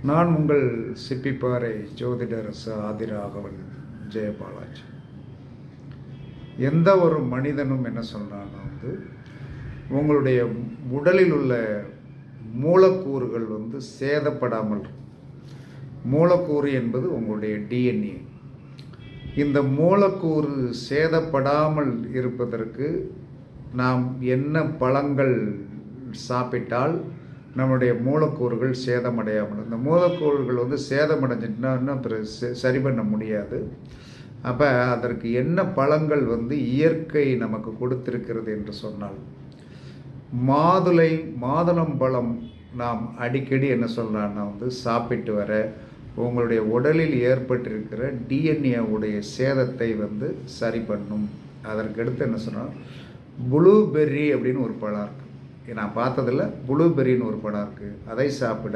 நான் உங்கள் சிப்பிப்பாறை ஜோதிடர் ஆதிராகவன் ஜெயபாலாஜி. எந்த ஒரு மனிதனும் என்ன சொல்கிறான்னா உங்களுடைய உடலில் உள்ள மூலக்கூறுகள் சேதப்படாமல் மூலக்கூறு என்பது உங்களுடைய டிஎன்ஏ. இந்த மூலக்கூறு சேதப்படாமல் இருப்பதற்கு நாம் என்ன பழங்கள் சாப்பிட்டால் நம்முடைய மூலக்கூறுகள் சேதமடையாமல், இந்த மூலக்கூறுகள் சேதமடைஞ்சிட்டுனா இன்னும் சரி பண்ண முடியாது. அப்போ அதற்கு என்ன பழங்கள் இயற்கை நமக்கு கொடுத்திருக்கிறது என்று சொன்னால், மாதுளம்பழம் நாம் அடிக்கடி என்ன சொல்கிறான்னா சாப்பிட்டு வர உங்களுடைய உடலில் ஏற்பட்டிருக்கிற டிஎன்ஏ உடைய சேதத்தை சரி பண்ணும். அதற்கடுத்து என்ன சொன்னால், ப்ளூபெர்ரி அப்படின்னு ஒரு பழம் இருக்குது, நான் பார்த்ததில் ப்ளூபெர்ரின்னு ஒரு பழம் இருக்குது, அதை சாப்பிட